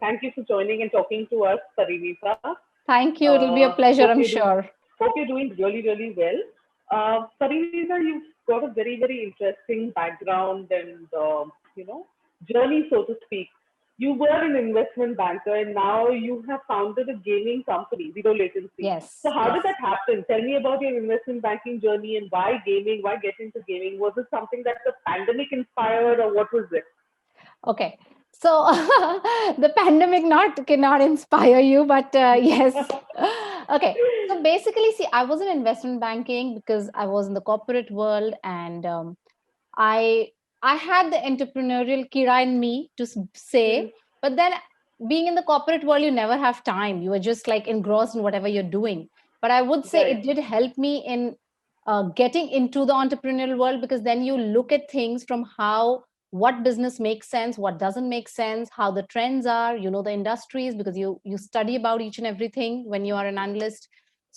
thank you for joining and talking to us, Parinita. Thank you. It'll be a pleasure, I'm sure. Hope you're doing really, really well. Parinita, you've got a very, very interesting background and journey, so to speak. You were an investment banker, and now you have founded a gaming company, Zero Latency. Yes. So, how Yes. did that happen? Tell me about your investment banking journey and why gaming? Why get into gaming? Was it something that the pandemic inspired, or what was it? Okay. So the pandemic not cannot inspire you, but yes. Okay. So basically, see, I was in investment banking because I was in the corporate world, and I I had the entrepreneurial kira in me to Hmm. say, but then being in the corporate world, you never have time. You are just like engrossed in whatever you're doing. But I would say Right. it did help me in getting into the entrepreneurial world, because then you look at things from how what business makes sense, what doesn't make sense, how the trends are, you know, the industries, because you study about each and everything when you are an analyst.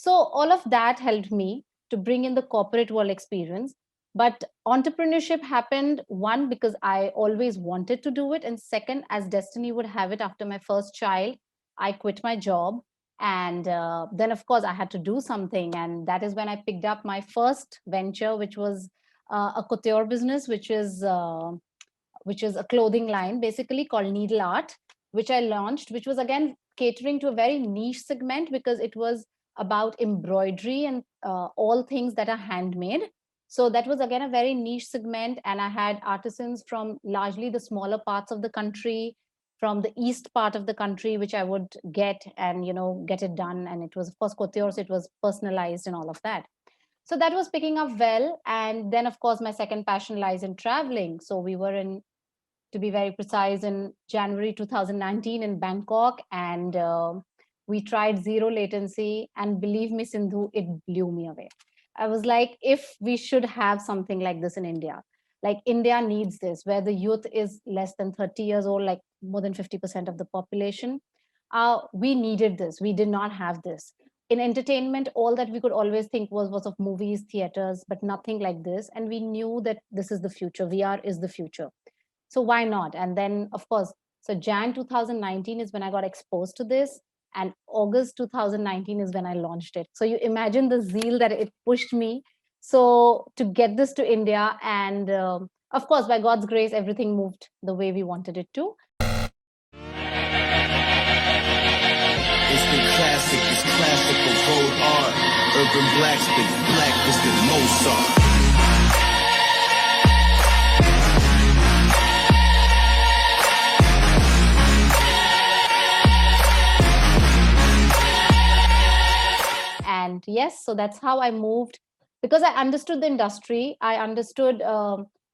So all of that helped me to bring in the corporate world experience. But entrepreneurship happened, one, because I always wanted to do it, and second, as destiny would have it, after my first child, I quit my job. And then of course I had to do something, and that is when I picked up my first venture, which was a couture business, which is a clothing line basically called Needle Art, which I launched, which was again catering to a very niche segment, because it was about embroidery and all things that are handmade. So that was again a very niche segment, and I had artisans from largely the smaller parts of the country, from the east part of the country, which I would get and get it done. And it was of course couture, so it was personalized and all of that. So that was picking up well. And then of course my second passion lies in traveling. So we were in, to be very precise, in January 2019 in Bangkok. And we tried zero latency. And believe me, Sindhu, it blew me away. I was like, if we should have something like this in India, like India needs this, where the youth is less than 30 years old, like more than 50% of the population. We needed this. We did not have this. In entertainment, all that we could always think was of movies, theaters, but nothing like this. And we knew that this is the future. VR is the future, so why not? And then of course, so Jan 2019 is when I got exposed to this, and August 2019 is when I launched it. So you imagine the zeal that it pushed me, so to get this to India. And of course, by God's grace, everything moved the way we wanted it to. It's the classic, it's classical gold art. Urban blacksmith, black is the Mozart. And yes, so that's how I moved, because I understood the industry. I understood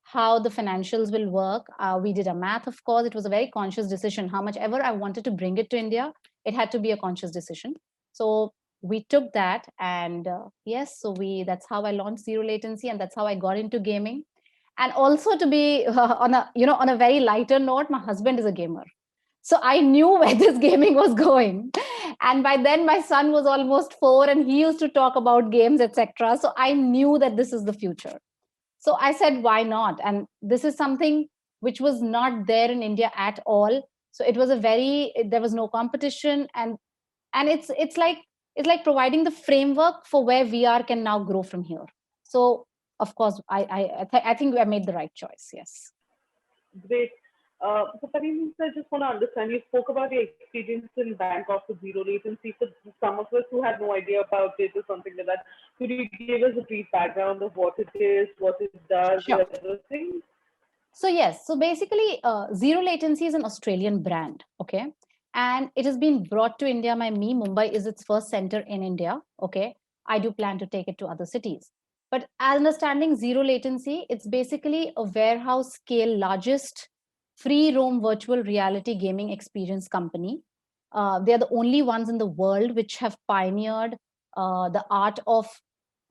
how the financials will work. We did a math, of course. It was a very conscious decision. How much ever I wanted to bring it to India, it had to be a conscious decision. So we took that. And yes, so that's how I launched Zero Latency, and that's how I got into gaming. And also, to be on a very lighter note, my husband is a gamer, so I knew where this gaming was going. And by then my son was almost 4, and he used to talk about games, etc. So I knew that this is the future. So I said, why not? And this is something which was not there in India at all. So it was there was no competition. And it's like providing the framework for where VR can now grow from here. So of course I think I made the right choice. Yes. Great. So, Parin, I just want to understand. You spoke about your experience in Bangkok with zero latency. For some of us who had no idea about it or something like that, could you give us a brief background of what it is, what it does, Sure. everything? So yes, so basically, Zero Latency is an Australian brand, okay, and it has been brought to India. Mumbai is its first center in India, okay. I do plan to take it to other cities, but understanding Zero Latency, it's basically a warehouse scale, largest free roam virtual reality gaming experience company. They are the only ones in the world which have pioneered the art of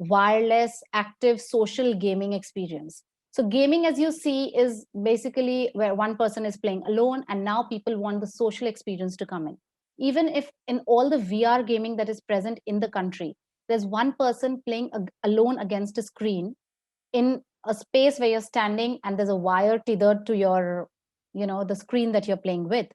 wireless, active social gaming experience. So gaming, as you see, is basically where one person is playing alone, and now people want the social experience to come in. Even if in all the VR gaming that is present in the country, there's one person playing alone against a screen in a space where you're standing, and there's a wire tethered to your, the screen that you're playing with.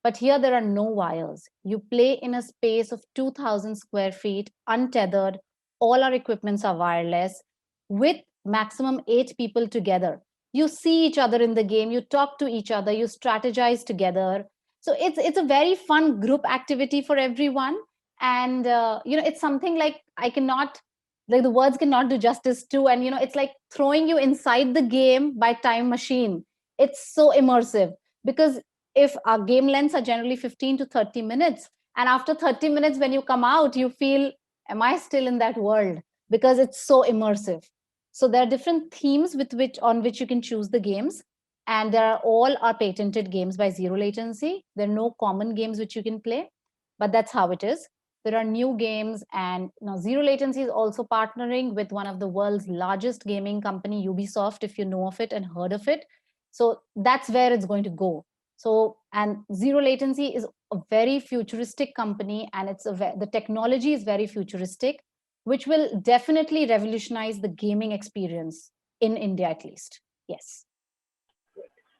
But here there are no wires. You play in a space of 2,000 square feet, untethered. All our equipments are wireless with maximum 8 people together. You see each other in the game, you talk to each other, you strategize together. So it's a very fun group activity for everyone. And, it's something like I cannot, like the words cannot do justice to. And, it's like throwing you inside the game by time machine. It's so immersive because if our game lengths are generally 15 to 30 minutes, and after 30 minutes when you come out you feel, am I still in that world? Because it's so immersive. So there are different themes on which you can choose the games, and all are patented games by Zero Latency. There are no common games which you can play, but that's how it is. There are new games, and now Zero Latency is also partnering with one of the world's largest gaming company, Ubisoft, if you know of it and heard of it. So that's where it's going to go. So, and Zero Latency is a very futuristic company, and the technology is very futuristic, which will definitely revolutionize the gaming experience in India, at least. Yes.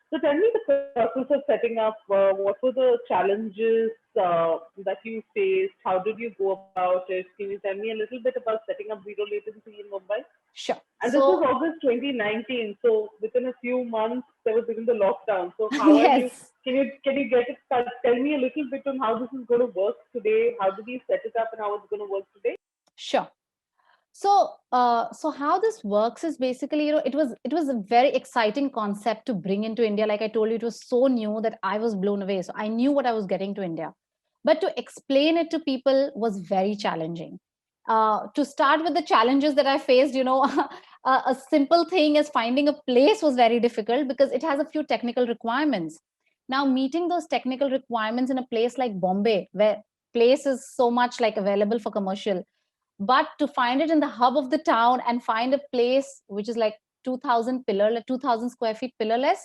So tell me the process of setting up. What were the challenges that you faced? How did you go about it? Can you tell me a little bit about setting up Zero Latency in Mumbai? Sure. And this was August 2019. So within a few months, there was even the lockdown. So how are you? Can you get it? Tell me a little bit on how this is going to work today. How did you set it up, and how it's going to work today? Sure. So, how this works is basically, it was a very exciting concept to bring into India. Like I told you, it was so new that I was blown away. So I knew what I was getting to India, but to explain it to people was very challenging. To start with the challenges that I faced, a simple thing as finding a place was very difficult because it has a few technical requirements. Now, meeting those technical requirements in a place like Bombay, where place is so much like available for commercial, but to find it in the hub of the town and find a place which is like 2,000 square feet pillarless,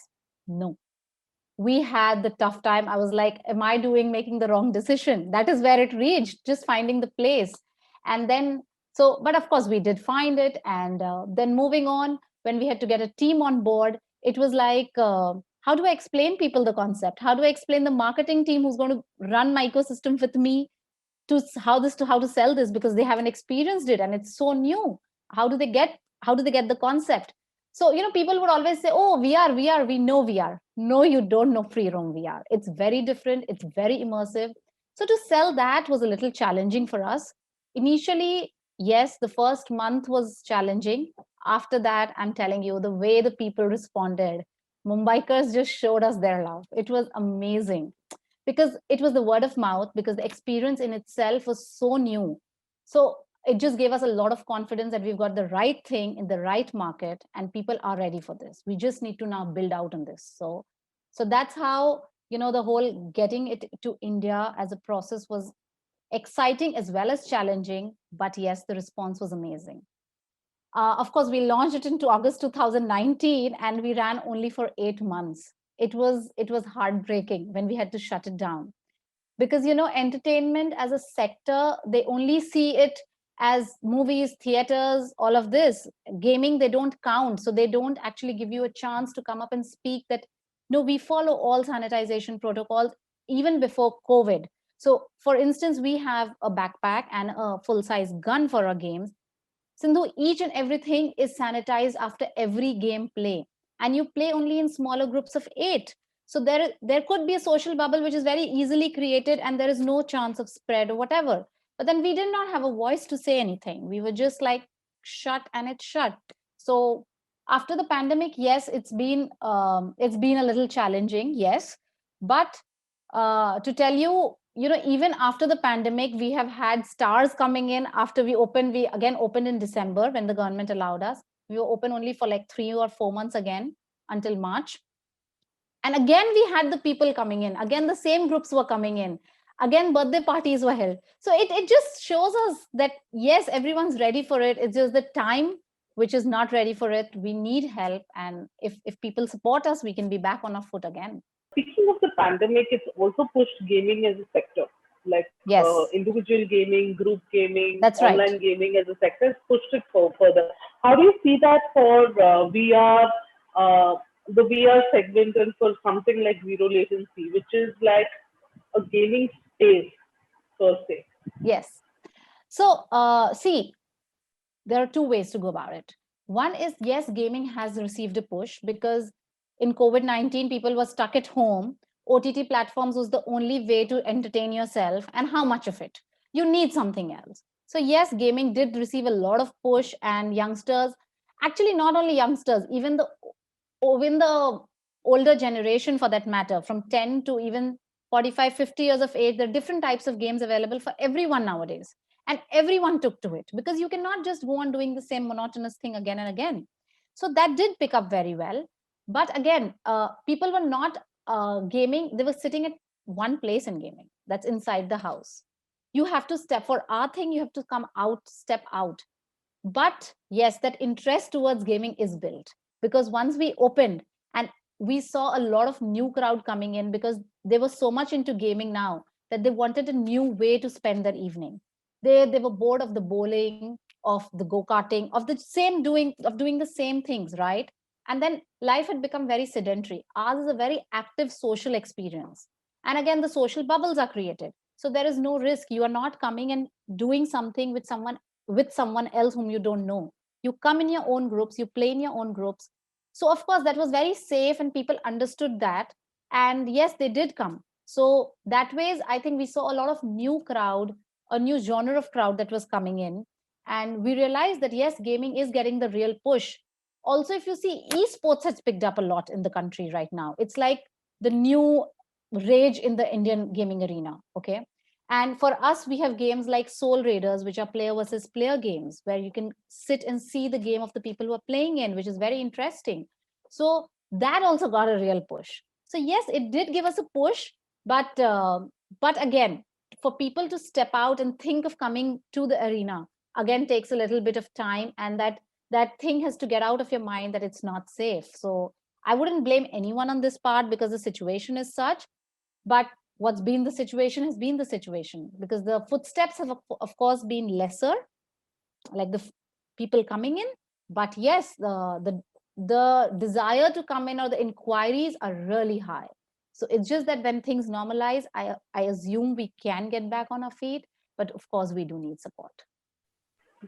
no. We had the tough time. I was like, am I making the wrong decision? That is where it reached, just finding the place. And then, but of course we did find it. And then moving on, when we had to get a team on board, it was like, how do I explain people the concept? How do I explain the marketing team who's going to run my ecosystem with me how to sell this, because they haven't experienced it and it's so new. How do they get the concept? So people would always say, oh, VR, we know VR. No, you don't know free roam VR. It's very different, it's very immersive. So to sell that was a little challenging for us initially. Yes, the first month was challenging. After that, I'm telling you, the way the people responded, Mumbaikars just showed us their love. It was amazing because it was the word of mouth, because the experience in itself was so new. So it just gave us a lot of confidence that we've got the right thing in the right market and people are ready for this. We just need to now build out on this. So that's how, the whole getting it to India as a process was exciting as well as challenging. But yes, the response was amazing. Of course, we launched it into August 2019 and we ran only for 8 months. It was heartbreaking when we had to shut it down, because entertainment as a sector, they only see it as movies, theaters, all of this. Gaming, they don't count, so they don't actually give you a chance to come up and speak that no, we follow all sanitization protocols even before COVID. So for instance, we have a backpack and a full-size gun for our games. Sindhu, each and everything is sanitized after every game play, and you play only in smaller groups of 8. So there could be a social bubble which is very easily created and there is no chance of spread or whatever. But then we did not have a voice to say anything. We were just like shut, and it's shut. So after the pandemic, yes, it's been a little challenging, yes. But to tell you, even after the pandemic, we have had stars coming in. After we again opened in December when the government allowed us. We were open only for like 3 or 4 months again until March. And again, we had the people coming in. Again, the same groups were coming in. Again, birthday parties were held. So it just shows us that, yes, everyone's ready for it. It's just the time which is not ready for it. We need help. And if people support us, we can be back on our foot again. Speaking of the pandemic, it's also pushed gaming as a sector. Like yes. Individual gaming, group gaming, that's online right. gaming as a sector has pushed it further. How do you see that for VR, the VR segment, and for something like Zero Latency, which is like a gaming space per se? Yes. So, see, there are two ways to go about it. One is, yes, gaming has received a push because in COVID-19, people were stuck at home. OTT platforms was the only way to entertain yourself, and how much of it? You need something else. So, yes, gaming did receive a lot of push, and youngsters, actually, not only youngsters, even the older generation for that matter, from 10 to even 45, 50 years of age, there are different types of games available for everyone nowadays. And everyone took to it because you cannot just go on doing the same monotonous thing again and again. So that did pick up very well. But again, people were not gaming, they were sitting at one place in gaming, that's inside the house. You have to step for our thing, you have to come out, step out. But yes, that interest towards gaming is built because once we opened and we saw a lot of new crowd coming in because they were so much into gaming now that they wanted a new way to spend their evening. They were bored of the bowling, of the go-karting, of the same doing the same things, right? And then life had become very sedentary. Ours is a very active social experience. And again, the social bubbles are created. So there is no risk. You are not coming and doing something with someone else whom you don't know. You come in your own groups, you play in your own groups. So of course that was very safe and people understood that. And yes, they did come. So that ways, I think we saw a lot of new crowd, a new genre of crowd that was coming in. And we realized that yes, gaming is getting the real push. Also, if you see, esports has picked up a lot in the country right now. It's like the new rage in the Indian gaming arena. Okay. And for us, we have games like Soul Raiders, which are player versus player games, where you can sit and see the game of the people who are playing in, which is very interesting. So that also got a real push. So yes, it did give us a push, but again, for people to step out and think of coming to the arena again takes a little bit of time, and that thing has to get out of your mind that it's not safe. So I wouldn't blame anyone on this part because the situation is such, but what's been the situation has been the situation because the footsteps have of course been lesser, like people coming in. But yes, the desire to come in or the inquiries are really high. So it's just that when things normalize, I assume we can get back on our feet, but of course we do need support.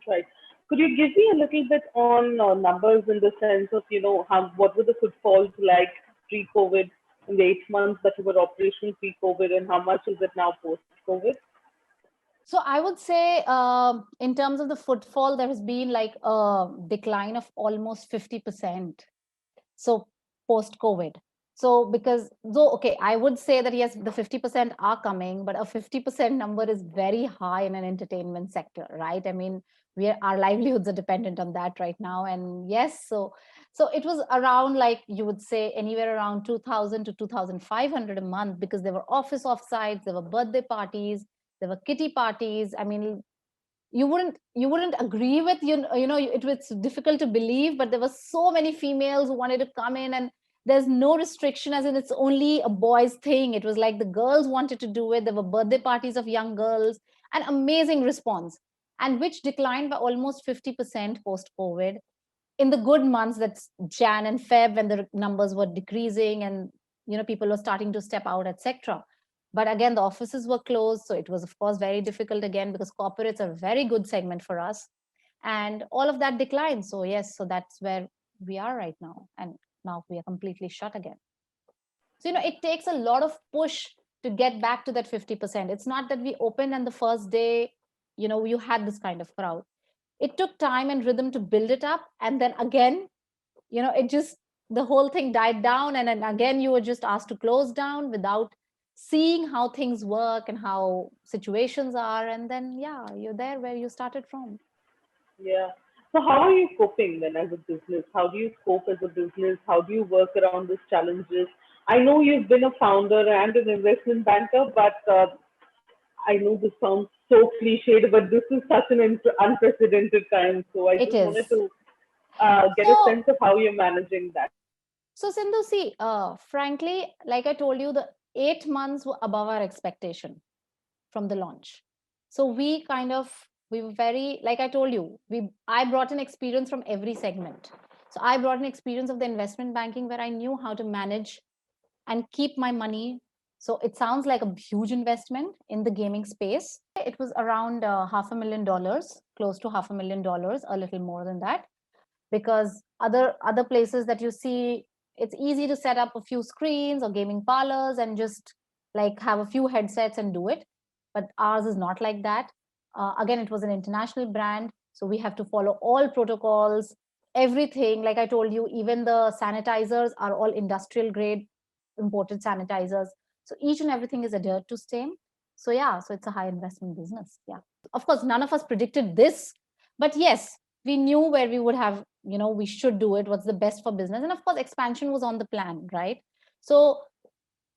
Right. Could you give me a little bit on numbers in the sense of, how what were the footfalls like pre-COVID in the 8 months that you were operational pre-COVID, and how much is it now post-COVID? So I would say, in terms of the footfall, there has been like a decline of almost 50%. So post COVID. So because though, okay, I would say that yes, the 50% are coming, but a 50% number is very high in an entertainment sector, right? I mean, our livelihoods are dependent on that right now. And yes, so it was around, like you would say, anywhere around 2000 to 2500 a month, because there were office offsites, there were birthday parties, there were kitty parties. I mean, you wouldn't agree with, it was difficult to believe, but there were so many females who wanted to come in, and there's no restriction as in it's only a boys thing. It was like the girls wanted to do it. There were birthday parties of young girls, an amazing response, and which declined by almost 50% post COVID. In the good months, that's Jan and Feb, when the numbers were decreasing and people were starting to step out, etc. But again, the offices were closed, so it was of course very difficult again, because corporates are a very good segment for us, and all of that declined. So yes, so that's where we are right now, and now we are completely shut again. So it takes a lot of push to get back to that 50%. It's not that we opened and the first day you had this kind of crowd. It took time and rhythm to build it up, and then again, it just, the whole thing died down, and then again you were just asked to close down without seeing how things work and how situations are, and then yeah, you're there where you started from. Yeah. So how are you coping then as a business? How do you cope as a business? How do you work around these challenges? I know you've been a founder and an investment banker, but I know this sounds so cliched, but this is such an unprecedented time. So I It just wanted is. to get a So sense of how you're managing that. so Sindhu, see, frankly, like I told you, the 8 months were above our expectation from the launch. So we were very, like I told you, I brought an experience from every segment. So I brought an experience of the investment banking, where I knew how to manage and keep my money So it sounds like a huge investment in the gaming space. It was around $500,000, close to $500,000, a little more than that, because other places that you see, it's easy to set up a few screens or gaming parlors and just like have a few headsets and do it. But ours is not like that. Again, it was an international brand, so we have to follow all protocols, everything. Like I told you, even the sanitizers are all industrial grade imported sanitizers. So each and everything is adhered to same. So yeah, so it's a high investment business. Yeah. Of course, none of us predicted this, but yes, we knew where we would have, we should do it, what's the best for business. And of course, expansion was on the plan, right? So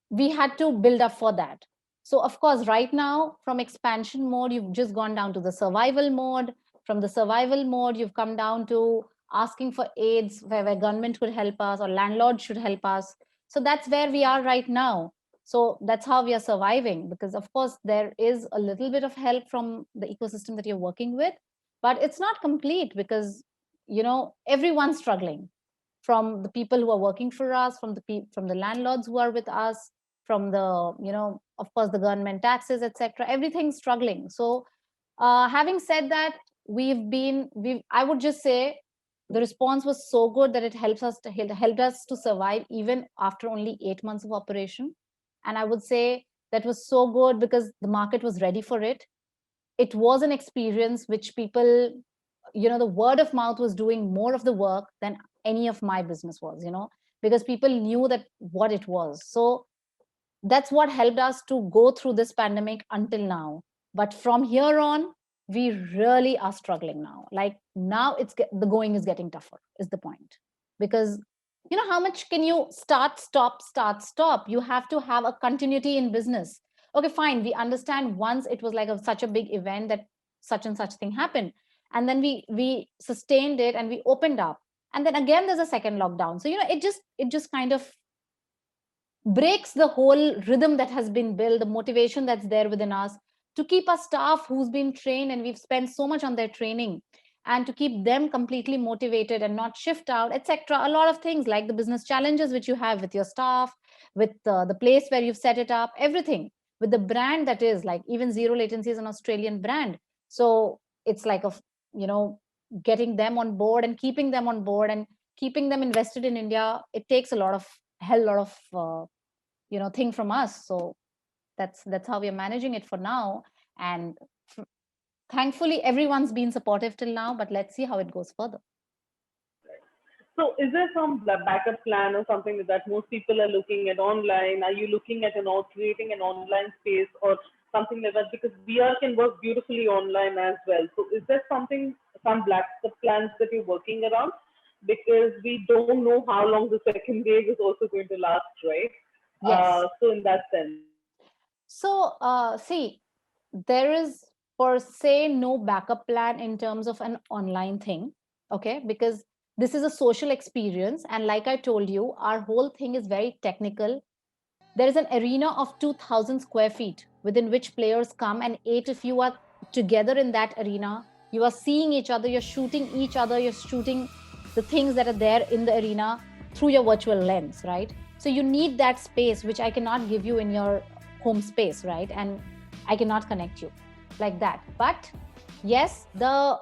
we had to build up for that. So of course, right now, from expansion mode, you've just gone down to the survival mode. From the survival mode, you've come down to asking for aids where government could help us or landlords should help us. So that's where we are right now. So that's how we are surviving, because of course there is a little bit of help from the ecosystem that you're working with, but it's not complete because everyone's struggling, from the people who are working for us, from the landlords who are with us, from the of course the government taxes, etc. Everything's struggling. So having said that, I would just say the response was so good that it helped us to survive even after only 8 months of operation. And I would say that was so good because the market was ready for it. It was an experience which people, the word of mouth was doing more of the work than any of my business was, because people knew that what it was. So that's what helped us to go through this pandemic until now. But from here on, we really are struggling now. Like now the going is getting tougher is the point. Because how much can you start, stop? You have to have a continuity in business. Okay, fine, we understand once it was like such a big event that such and such thing happened, and then we sustained it and we opened up, and then again there's a second lockdown. So it just kind of breaks the whole rhythm that has been built, the motivation that's there within us to keep our staff who's been trained and we've spent so much on their training, and to keep them completely motivated and not shift out, etc. A lot of things like the business challenges which you have with your staff, with the place where you've set it up, everything with the brand that is like, even Zero Latency is an Australian brand. So it's like getting them on board and keeping them on board and keeping them invested in India. It takes a lot of hell lot of thing from us. So that's how we are managing it for now. And thankfully everyone's been supportive till now, but let's see how it goes further. So is there some backup plan or something like that most people are looking at online? Are you looking at creating an online space or something like that? Because VR can work beautifully online as well. So is there some backup plans that you're working around? Because we don't know how long the second wave is also going to last, right? Yes. So in that sense. So see, there is per se no backup plan in terms of an online thing, okay? Because this is a social experience, and like I told you, our whole thing is very technical. There is an arena of 2,000 square feet within which players come, and 8 if you are together in that arena, you are seeing each other, you're shooting each other, you're shooting the things that are there in the arena through your virtual lens, right? So you need that space, which I cannot give you in your home space, right? And I cannot connect you like that. But yes, the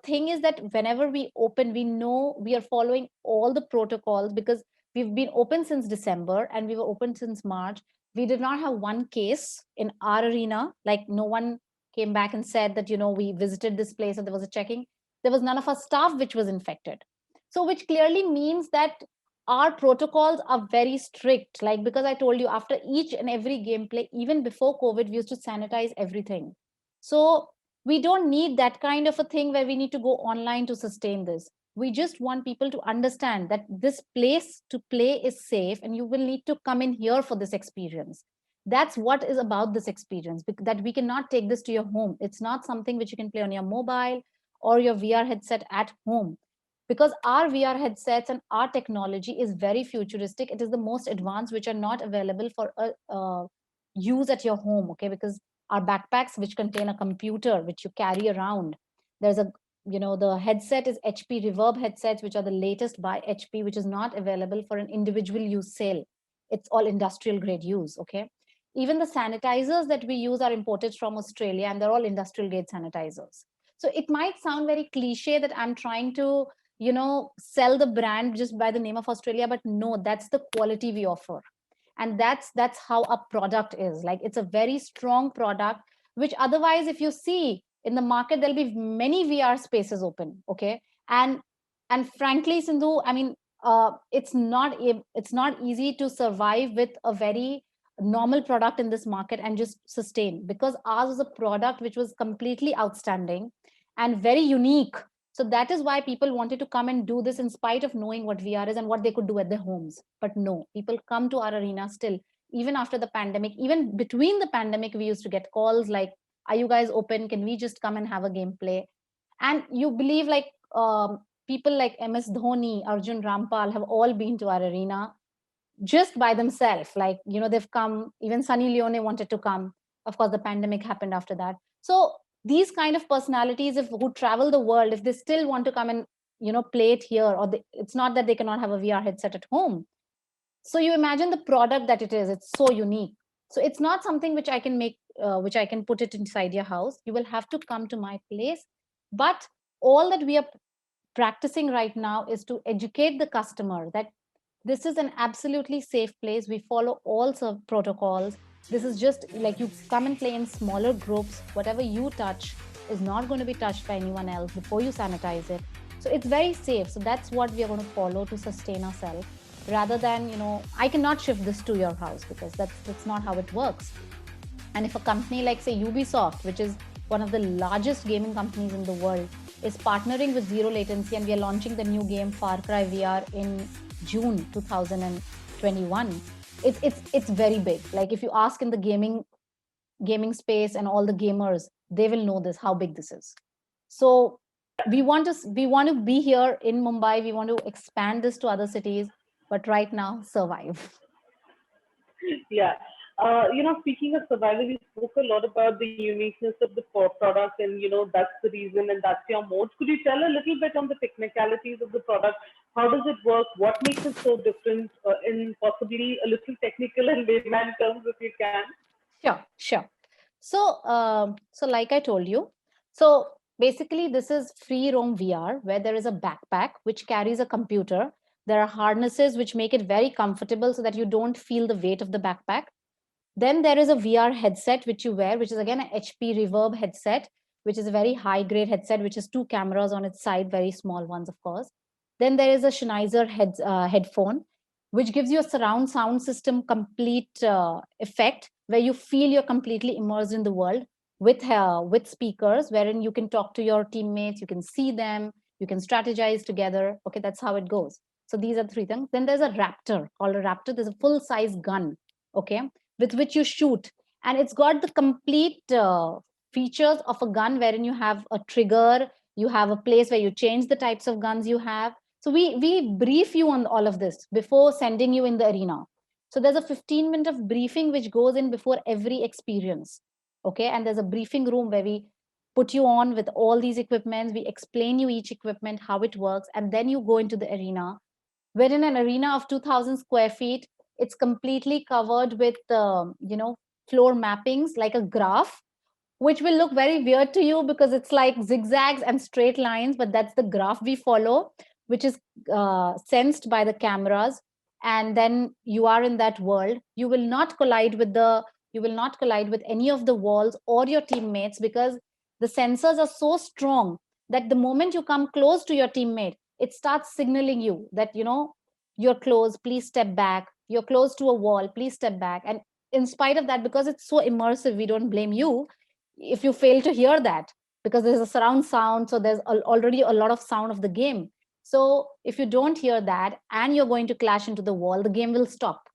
thing is that whenever we open, we know we are following all the protocols, because we've been open since December and we were open since March. We did not have one case in our arena. Like no one came back and said that, we visited this place and there was a checking. There was none of our staff which was infected. So which clearly means that our protocols are very strict. Like, because I told you, after each and every gameplay, even before COVID, we used to sanitize everything. So we don't need that kind of a thing where we need to go online to sustain this. We just want people to understand that this place to play is safe and you will need to come in here for this experience. That's what is about this experience, that we cannot take this to your home. It's not something which you can play on your mobile or your VR headset at home, because our VR headsets and our technology is very futuristic. It is the most advanced, which are not available for use at your home, okay? Because our backpacks, which contain a computer which you carry around, there's a the headset is HP Reverb headsets, which are the latest by HP, which is not available for an individual use sale. It's all industrial grade use, okay? Even the sanitizers that we use are imported from Australia, and they're all industrial grade sanitizers. So it might sound very cliche that I'm trying to, sell the brand just by the name of Australia, but no, that's the quality we offer. And that's how a product is. Like, it's a very strong product, which otherwise, if you see in the market, there'll be many VR spaces open. Okay. And frankly, Sindhu, I mean, it's not easy to survive with a very normal product in this market and just sustain, because ours was a product which was completely outstanding and very unique. So that is why people wanted to come and do this in spite of knowing what VR is and what they could do at their homes. But no, people come to our arena still, even after the pandemic. Even between the pandemic, we used to get calls like, are you guys open? Can we just come and have a gameplay? And you believe, like, people like MS Dhoni, Arjun Rampal have all been to our arena just by themselves. Like, they've come, even Sunny Leone wanted to come. Of course, the pandemic happened after that. So these kind of personalities, if who travel the world, if they still want to come and, play it here, or it's not that they cannot have a VR headset at home. So you imagine the product that it is, it's so unique. So it's not something which I can make, which I can put it inside your house. You will have to come to my place. But all that we are practicing right now is to educate the customer that this is an absolutely safe place. We follow all protocols. This is just like, you come and play in smaller groups. Whatever you touch is not going to be touched by anyone else before you sanitize it. So it's very safe. So that's what we are going to follow to sustain ourselves, rather than, I cannot shift this to your house, because that's not how it works. And if a company like, say, Ubisoft, which is one of the largest gaming companies in the world, is partnering with Zero Latency, and we are launching the new game Far Cry VR in June 2021. It's very big. Like, if you ask in the gaming space and all the gamers, they will know this, how big this is. So we want to be here in Mumbai. We want to expand this to other cities, but right now, survive. Yeah. Speaking of survival, we spoke a lot about the uniqueness of the product, and that's the reason, and that's your mode. Could you tell a little bit on the technicalities of the product? How does it work? What makes it so different? In possibly a little technical and layman terms, if you can. Sure. So like I told you, so basically this is free roam VR, where there is a backpack which carries a computer. There are harnesses which make it very comfortable so that you don't feel the weight of the backpack. Then there is a VR headset which you wear, which is again an HP Reverb headset, which is a very high grade headset, which has two cameras on its side, very small ones, of course. Then there is a Sennheiser headphone, which gives you a surround sound system complete effect, where you feel you're completely immersed in the world, with speakers, wherein you can talk to your teammates, you can see them, you can strategize together. Okay, that's how it goes. So these are three things. Then there's a Raptor, called a Raptor. There's a full size gun, okay, with which you shoot, and it's got the complete features of a gun, wherein you have a trigger, you have a place where you change the types of guns you have. So we brief you on all of this before sending you in the arena. So there's a 15-minute of briefing which goes in before every experience. Okay, and there's a briefing room where we put you on with all these equipments. We explain you each equipment, how it works, and then you go into the arena. We're in an arena of 2,000 square feet. It's completely covered with, floor mappings, like a graph, which will look very weird to you because it's like zigzags and straight lines, but that's the graph we follow, which is sensed by the cameras. And then you are in that world. You will not collide with any of the walls or your teammates, because the sensors are so strong that the moment you come close to your teammate, it starts signaling you that, you're close, please step back. You're close to a wall, please step back. And in spite of that, because it's so immersive, we don't blame you if you fail to hear that, because there's a surround sound. So there's already a lot of sound of the game. So if you don't hear that and you're going to clash into the wall, the game will stop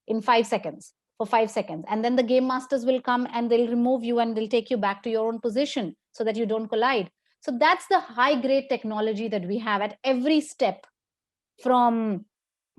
in 5 seconds, for 5 seconds. And then the game masters will come and they'll remove you and they'll take you back to your own position so that you don't collide. So that's the high grade technology that we have at every step, from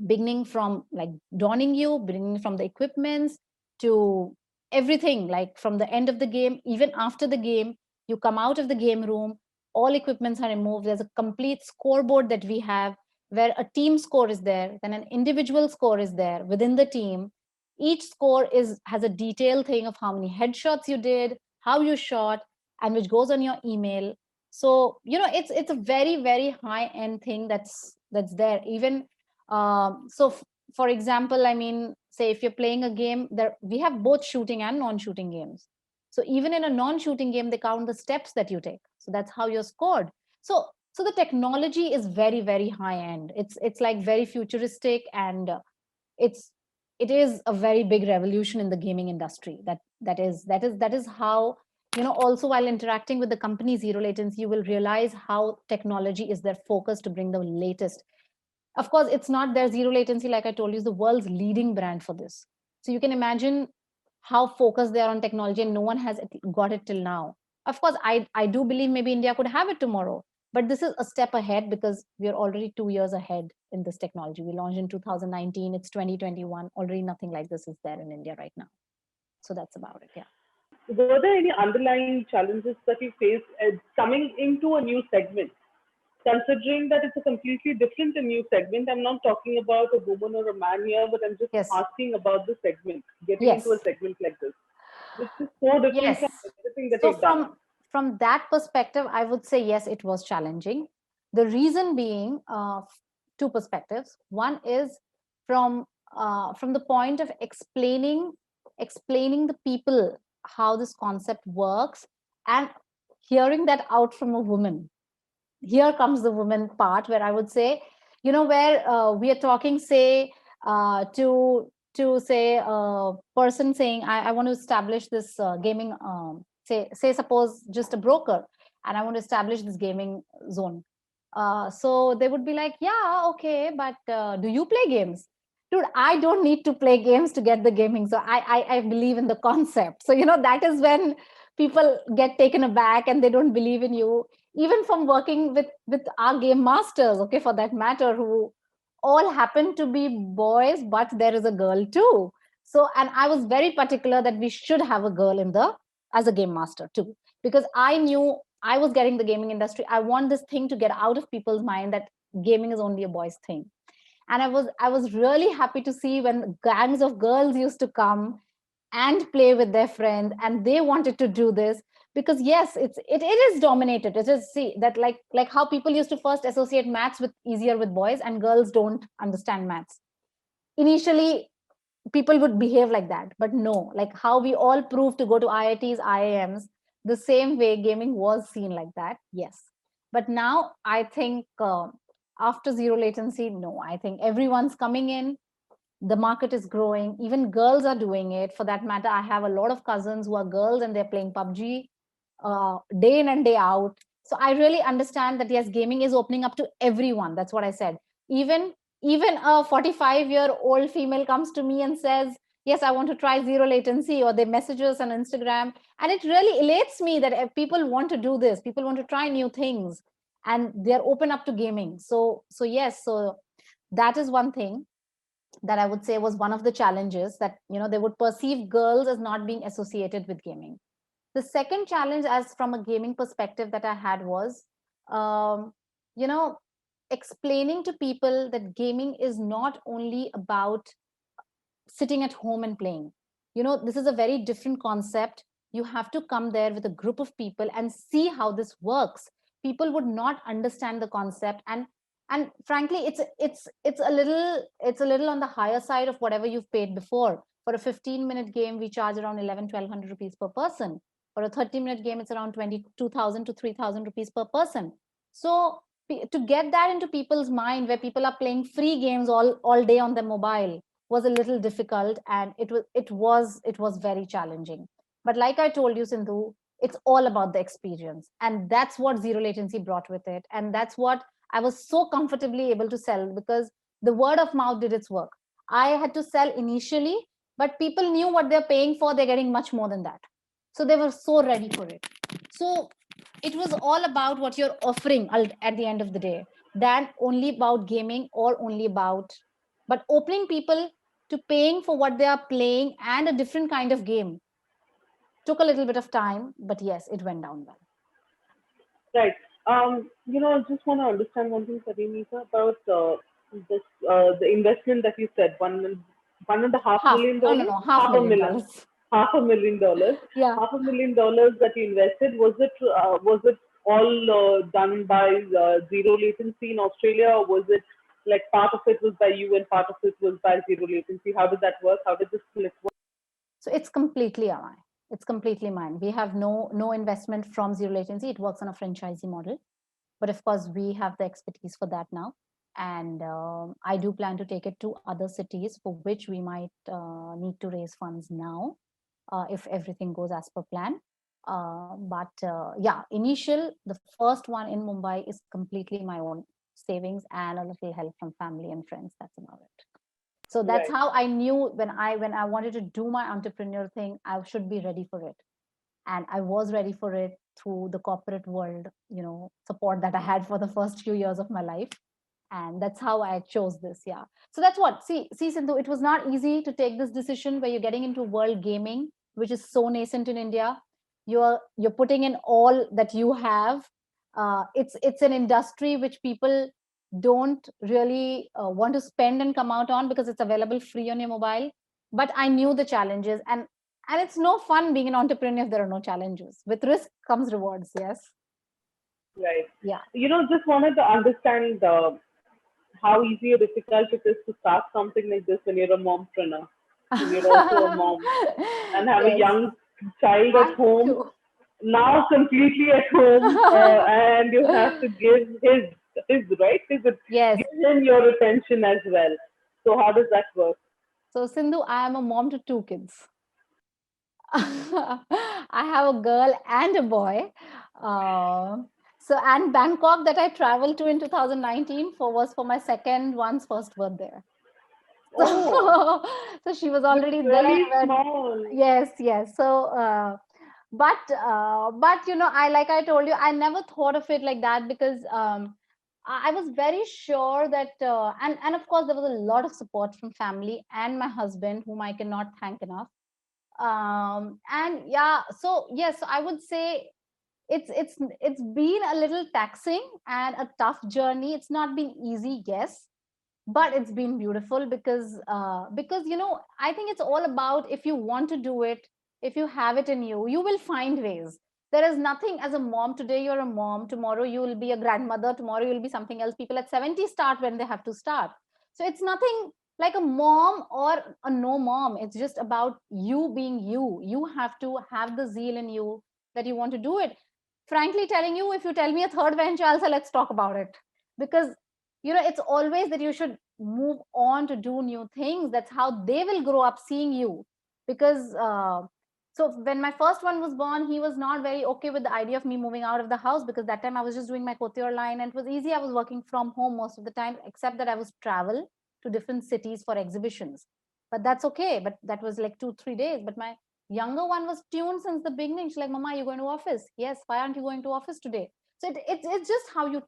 beginning from like donning you, beginning from the equipments to everything, like from the end of the game, even after the game, you come out of the game room, all equipments are removed. There's a complete scoreboard that we have, where a team score is there, then an individual score is there within the team. Each score has a detailed thing of how many headshots you did, how you shot, and which goes on your email. So it's a very, very high end thing that's there. Even for example, I mean, say if you're playing a game, there we have both shooting and non-shooting games. So even in a non-shooting game, they count the steps that you take. So that's how you're scored. So the technology is very, very high end. It's like very futuristic, and it's it is a very big revolution in the gaming industry. That is how, also while interacting with the company Zero Latency, you will realize how technology is their focus to bring the latest. Of course, it's not their Zero Latency, like I told you, is the world's leading brand for this. So you can imagine how focused they are on technology, and no one has got it till now. Of course, I do believe maybe India could have it tomorrow, but this is a step ahead because we are already 2 years ahead in this technology. We launched in 2019, it's 2021, already nothing like this is there in India right now. So that's about it. Yeah. Were there any underlying challenges that you faced coming into a new segment? Considering that it's a completely different and new segment, I'm not talking about a woman or a man here, but I'm just Yes. asking about the segment, getting Yes. into a segment like this, which is so different Yes. from everything that So you've done. from that perspective, I would say yes, it was challenging. The reason being two perspectives. One is from the point of explaining the people how this concept works, and hearing that out from a woman. Here comes the woman part, where I would say, where we are talking, say, to say a person saying, I want to establish this gaming, say suppose just a broker, and I want to establish this gaming zone. So they would be like, yeah, okay, but do you play games? Dude, I don't need to play games to get the gaming. So I believe in the concept. So that is when people get taken aback and they don't believe in you. Even from working with our game masters, okay, for that matter, who all happen to be boys, but there is a girl too. So, and I was very particular that we should have a girl as a game master too, because I knew I was getting the gaming industry. I want this thing to get out of people's mind that gaming is only a boys thing. And I was really happy to see when gangs of girls used to come and play with their friends, and they wanted to do this, because yes, it is dominated. It is, see, that like how people used to first associate maths with easier with boys, and girls don't understand maths. Initially people would behave like that, but no, like how we all proved to go to IITs, IIMs, the same way gaming was seen like that. Yes, but now I think after Zero Latency, no, I think everyone's coming in. The market is growing. Even girls are doing it. For that matter, I have a lot of cousins who are girls and they're playing PUBG day in and day out. So I really understand that yes, gaming is opening up to everyone. That's what I said. Even a 45-year-old female comes to me and says, yes, I want to try Zero Latency, or they message us on Instagram. And it really elates me that if people want to do this, people want to try new things, and they're open up to gaming. So yes, so that is one thing that I would say was one of the challenges, that they would perceive girls as not being associated with gaming. The second challenge, as from a gaming perspective, that I had was, um, you know, explaining to people that gaming is not only about sitting at home and playing. This is a very different concept. You have to come there with a group of people and see how this works. People would not understand the concept, and frankly, it's a little on the higher side of whatever you've paid before. For a 15-minute game, we charge around 1100-1200 rupees per person. For a 30-minute game, it's around 22,000 to 3,000 rupees per person. So to get that into people's mind, where people are playing free games all day on their mobile, was a little difficult, and it was very challenging. But like I told you, Sindhu, it's all about the experience, and that's what Zero Latency brought with it, and that's what I was so comfortably able to sell, because the word of mouth did its work. I had to sell initially, but people knew what they're paying for. They're getting much more than that, so they were so ready for it. So it was all about what you're offering at the end of the day, than only about gaming, or only about, but opening people to paying for what they are playing, and a different kind of game. Took a little bit of time, but yes, it went down well. Right. I just want to understand one thing, Parinita, about the investment that you said, $1.5 Half, million? no, no, no, Half a million. $500,000. $500,000. Yeah. $500,000 that you invested, was it all done by zero latency in Australia, or was it like part of it was by you and part of it was by zero latency? How did that work? How did the split work? So it's completely mine. It's completely mine. We have no investment from zero latency. It works on a franchisee model, but of course we have the expertise for that now. And I do plan to take it to other cities for which we might need to raise funds now if everything goes as per plan. But yeah, the first one in Mumbai is completely my own savings and a little help from family and friends. That's about it. So that's Right. how I knew when I wanted to do my entrepreneur thing, I should be ready for it. And I was ready for it through the corporate world, support that I had for the first few years of my life. And that's how I chose this. Yeah. So that's what, see, Sindhu, it was not easy to take this decision where you're getting into world gaming, which is so nascent in India. You're putting in all that you have. It's an industry which people don't really want to spend and come out on because it's available free on your mobile. But I knew the challenges, and it's no fun being an entrepreneur if there are no challenges. With risk comes rewards. Yes. Right. Yeah. Just wanted to understand how easy or difficult it is to start something like this when you're a mompreneur, when you're also a mom and have a Yes. young child at home, Too. now completely at home, and you have to give his right, Yes. give him your attention as well. So how does that work? So Sindhu, I am a mom to two kids. I have a girl and a boy. And Bangkok that I traveled to in 2019 was for my second one's first birthday. Oh, So she was that's already there really when, small. yes. So but I told you, I never thought of it like that because I was very sure that and of course there was a lot of support from family and my husband, whom I cannot thank enough. And yeah, so yes, I would say it's been a little taxing and a tough journey. It's not been easy, yes, but it's been beautiful because I think it's all about, if you want to do it, if you have it in you, you will find ways. There is nothing, as a mom today you're a mom, tomorrow you will be a grandmother, tomorrow you'll be something else. People at 70 start when they have to start. So it's nothing like a mom or a no mom. It's just about you being you. You have to have the zeal in you that you want to do it. Frankly telling you, if you tell me a third venture, I'll say let's talk about it, because it's always that you should move on to do new things. That's how they will grow up seeing you. Because so when my first one was born, he was not very okay with the idea of me moving out of the house, because that time I was just doing my couture line and it was easy. I was working from home most of the time, except that I was travel to different cities for exhibitions. But that's okay. But that was like 2-3 days. But my younger one was tuned since the beginning. She's like, Mama, are you going to office? Yes. Why aren't you going to office today? So it's just how you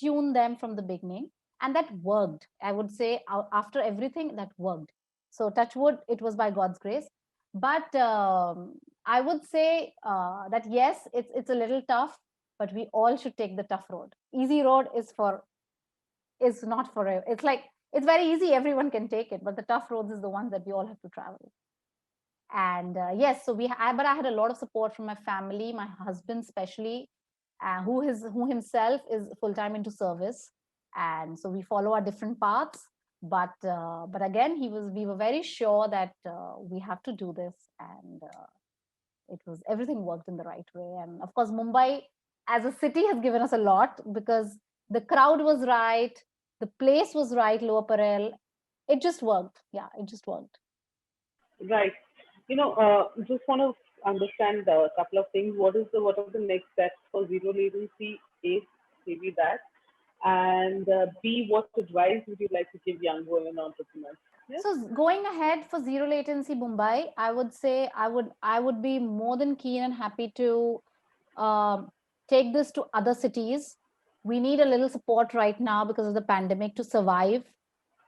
tune them from the beginning, and that worked. I would say after everything, that worked. So touch wood, it was by God's grace. But I would say that yes, it's a little tough, but we all should take the tough road. Easy road is not for it. It's like, it's very easy, everyone can take it, but the tough roads is the ones that we all have to travel. And yes, so but I had a lot of support from my family, my husband especially, who himself is full-time into service, and so we follow our different paths. But again, we were very sure that we have to do this, and everything worked in the right way. And of course, Mumbai as a city has given us a lot, because the crowd was right, the place was right, Lower Parel. It just worked. Yeah, it just worked. Right. Just want to understand a couple of things. What are the next steps for zero latency? A, maybe that, and B, what advice would you like to give young women entrepreneurs? Yeah? So going ahead for zero latency Mumbai, I would say I would be more than keen and happy to take this to other cities. We need a little support right now because of the pandemic to survive,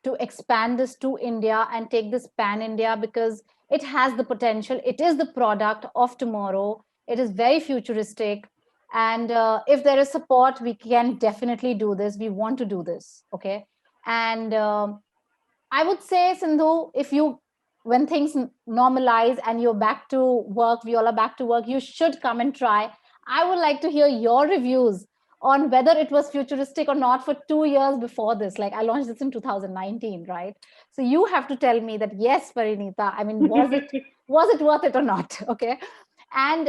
to expand this to India and take this pan India, because it has the potential. It is the product of tomorrow. It is very futuristic. And if there is support, we can definitely do this. We want to do this. Okay. And I would say, Sindhu, if you when things normalize and you're back to work, we all are back to work, you should come and try. I would like to hear your reviews on whether it was futuristic or not for 2 years before this. Like I launched this in 2019, right? So you have to tell me that, yes, Parinita, I mean, was it worth it or not? Okay. And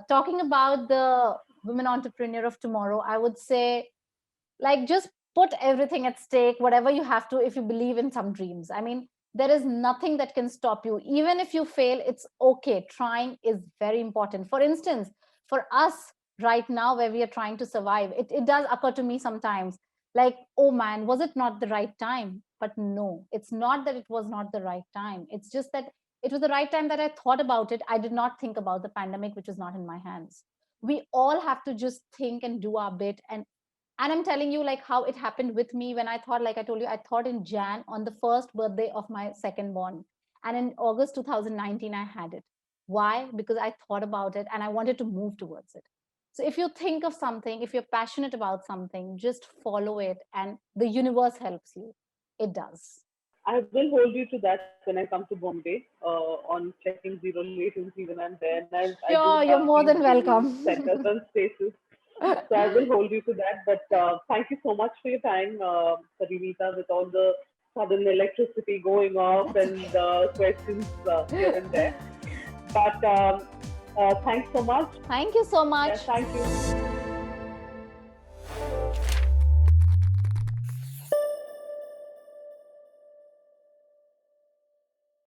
talking about the women entrepreneur of tomorrow, I would say, like, just put everything at stake, whatever you have to, if you believe in some dreams. I mean, there is nothing that can stop you. Even if you fail, it's okay. Trying is very important. For instance, for us right now, where we are trying to survive, it does occur to me sometimes, like, oh man, was it not the right time? But no, it's not that it was not the right time. It's just that it was the right time that I thought about it. I did not think about the pandemic, which was not in my hands. We all have to just think and do our bit. And I'm telling you, like, how it happened with me when I thought, like I told you, I thought in Jan on the first birthday of my second born. And in August 2019, I had it. Why? Because I thought about it and I wanted to move towards it. So if you think of something, if you're passionate about something, just follow it and the universe helps you. It does. I will hold you to that when I come to Bombay on checking zero latency when I'm there. And I do Sure, you're have more these than giving welcome. centers and spaces. So I will hold you to that. But thank you so much for your time, Parinita, with all the sudden electricity going off That's and okay. questions here and there. But thanks so much. Thank you so Yeah, much. thank you.